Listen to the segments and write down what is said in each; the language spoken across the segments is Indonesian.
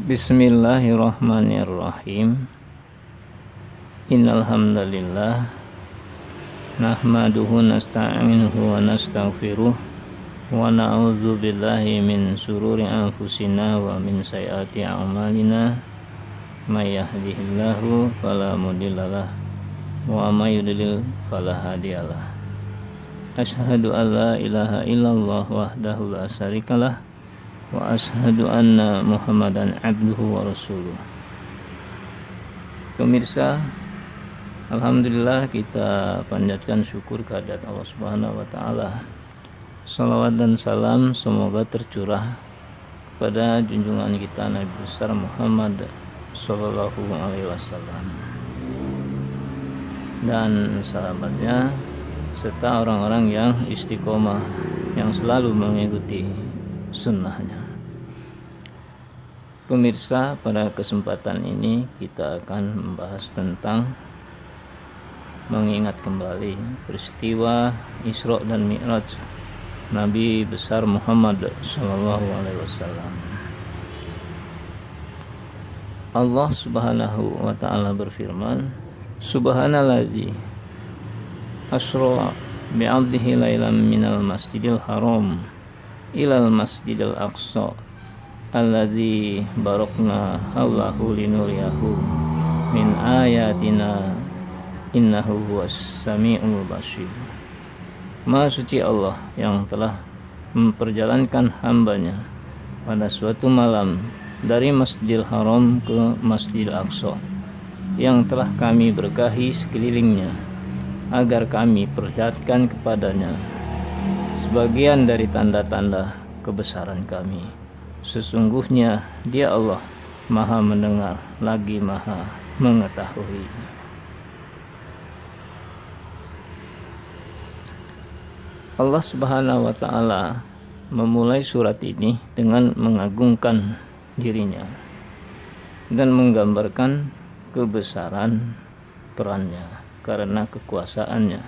Bismillahirrahmanirrahim. Innal hamdalillah nahmaduhu nasta'inuhu wa nastaghfiruh wa na'udzu billahi min sururi anfusina wa min sayyiati a'malina may yahdihillahu fala mudhillalah wa may yudlil fala hadiyalah. Asyhadu an la ilaha illallah wahdahu la syarikalah wa ashadu anna Muhammadan abduhu wa rasuluh. Pemirsa, alhamdulillah kita panjatkan syukur kehadirat Allah Subhanahu wa taala. Salawat dan salam semoga tercurah kepada junjungan kita Nabi besar Muhammad sallallahu alaihi wasallam dan sahabatnya serta orang-orang yang istiqomah yang selalu mengikuti sunnahnya. Pemirsa, pada kesempatan ini kita akan membahas tentang mengingat kembali peristiwa Isra dan Mi'raj Nabi besar Muhammad sallallahu alaihi wasallam. Allah Subhanahu wa taala berfirman, Subhanalladzi asra bi'abdihi lailan minal masjidil haram ilal masjidil aqsa alladzi barakna haulahu linuriyahu min ayatina innahu huwas samiul basir. Maha suci Allah yang telah memperjalankan hambanya pada suatu malam dari Masjidil Haram ke Masjidil Aqsa yang telah kami berkahi sekelilingnya agar kami perlihatkan kepadanya sebagian dari tanda-tanda kebesaran kami. Sesungguhnya Dia Allah Maha mendengar lagi Maha mengetahui. Allah Subhanahu wa taala memulai surat ini dengan mengagungkan dirinya dan menggambarkan kebesaran perannya karena kekuasaannya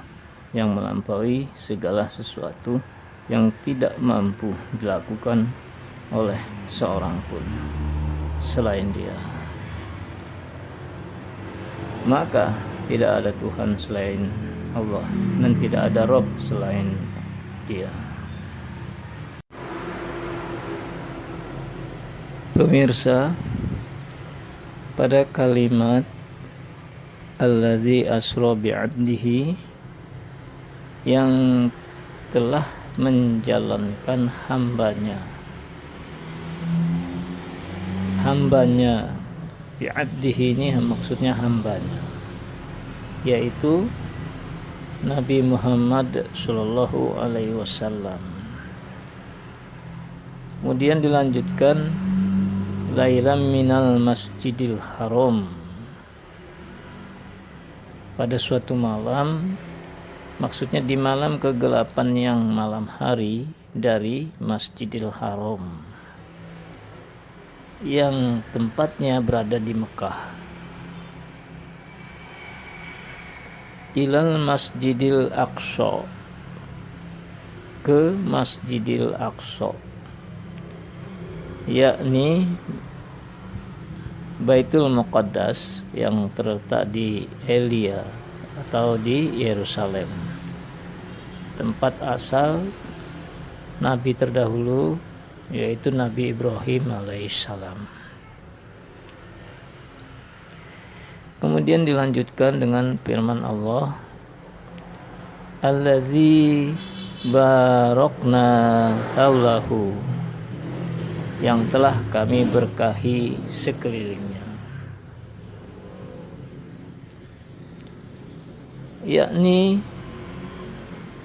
yang melampaui segala sesuatu yang tidak mampu dilakukan oleh seorang pun selain Dia. Maka tidak ada Tuhan selain Allah dan tidak ada Rabb selain Dia. Pemirsa, pada kalimat Alladzi asra bi'abdihi yang telah menjalankan hambanya bi'abdihi ini maksudnya hambanya, yaitu Nabi Muhammad sallallahu alaihi wasallam. Kemudian dilanjutkan lailam minal masjidil haram, pada suatu malam, maksudnya di malam kegelapan yang malam hari dari Masjidil Haram yang tempatnya berada di Mekah, ilal Masjidil Aqsa, ke Masjidil Aqsa, yakni Baitul Muqaddas yang terletak di Elia atau di Yerusalem, tempat asal Nabi terdahulu yaitu Nabi Ibrahim alaihissalam. Kemudian dilanjutkan dengan firman Allah, Alladzi barakna haulahu, yang telah kami berkahi sekelilingnya, yakni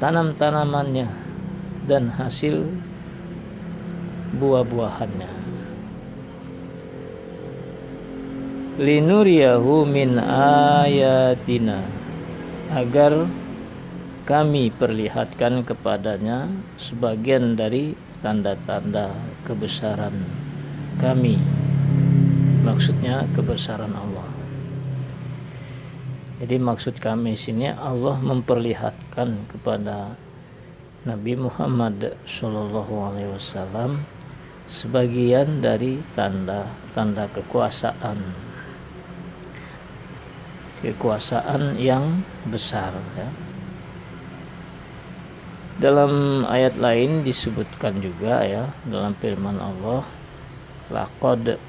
tanam-tanamannya dan hasil buah-buahannya. Linuriyahu min ayatina, agar kami perlihatkan kepadanya sebagian dari tanda-tanda kebesaran kami, maksudnya kebesaran Allah. Jadi maksud kami sini Allah memperlihatkan kepada Nabi Muhammad sallallahu alaihi wasallam sebagian dari tanda-tanda kekuasaan yang besar ya. Dalam ayat lain disebutkan juga ya, dalam firman Allah, laqad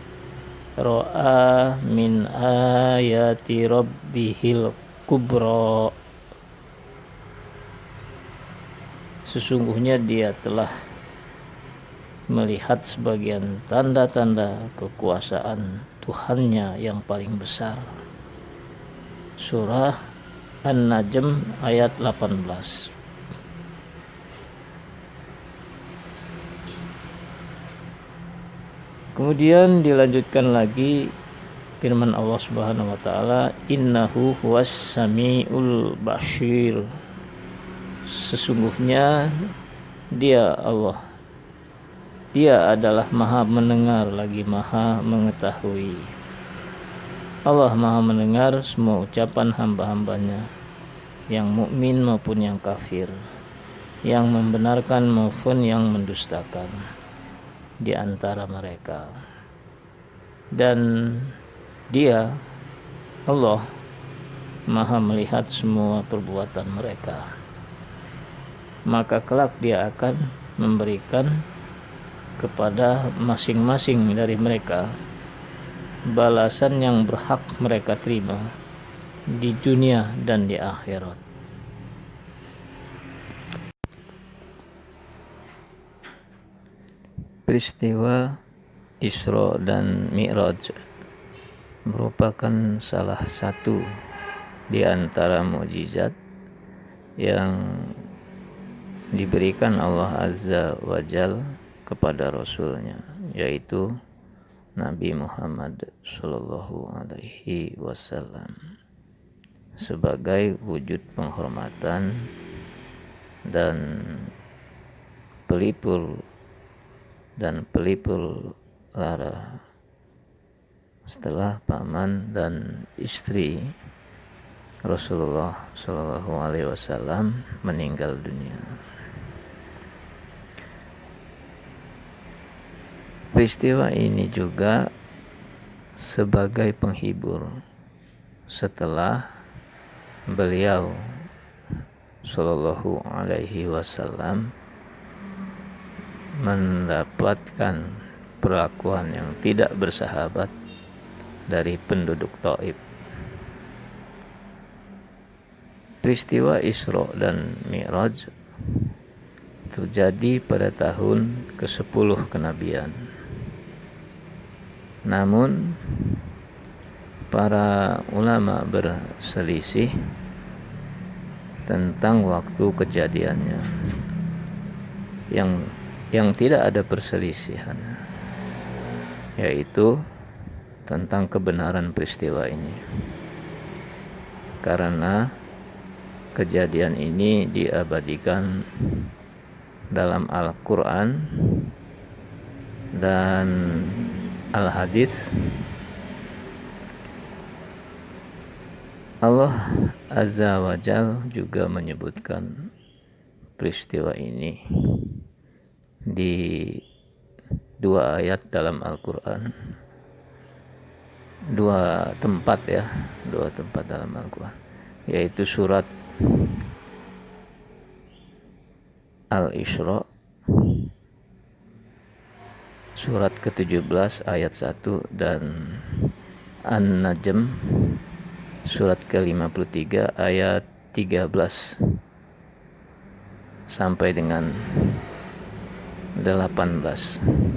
ra'a min ayati rabbihil kubra, sesungguhnya dia telah melihat sebagian tanda-tanda kekuasaan Tuhannya yang paling besar. Surah An-Najm ayat 18. Kemudian dilanjutkan lagi firman Allah Subhanahu wa taala, innahu huwas samiul basir, sesungguhnya dia Allah, dia adalah maha mendengar lagi maha mengetahui. Allah maha mendengar semua ucapan hamba-hambanya, yang mukmin maupun yang kafir, yang membenarkan maupun yang mendustakan di antara mereka. Dan dia, Allah, maha melihat semua perbuatan mereka. Maka kelak dia akan memberikan kepada masing-masing dari mereka balasan yang berhak mereka terima di dunia dan di akhirat. Peristiwa Isra dan Mi'raj merupakan salah satu di antara mukjizat yang diberikan Allah Azza wa Jalla kepada Rasulnya, yaitu Nabi Muhammad Sallallahu Alaihi Wasallam, sebagai wujud penghormatan dan pelipur lara setelah paman dan istri Rasulullah Sallallahu Alaihi Wasallam meninggal dunia. Peristiwa ini juga sebagai penghibur setelah beliau Sallallahu Alaihi Wasallam mendapatkan perlakuan yang tidak bersahabat dari penduduk Taif. Peristiwa Isra dan Mi'raj terjadi pada tahun ke-10 kenabian. Namun para ulama berselisih tentang waktu kejadiannya. Yang tidak ada perselisihan, yaitu tentang kebenaran peristiwa ini, karena kejadian ini diabadikan dalam Al-Quran dan Al-Hadits. Allah Azza wa Jalla juga menyebutkan peristiwa ini di 2 ayat dalam Al-Quran, 2 tempat dalam Al-Quran, yaitu surat Al-Isra surat ke-17 ayat 1 dan An-Najm surat ke-53 ayat 13 sampai dengan 18.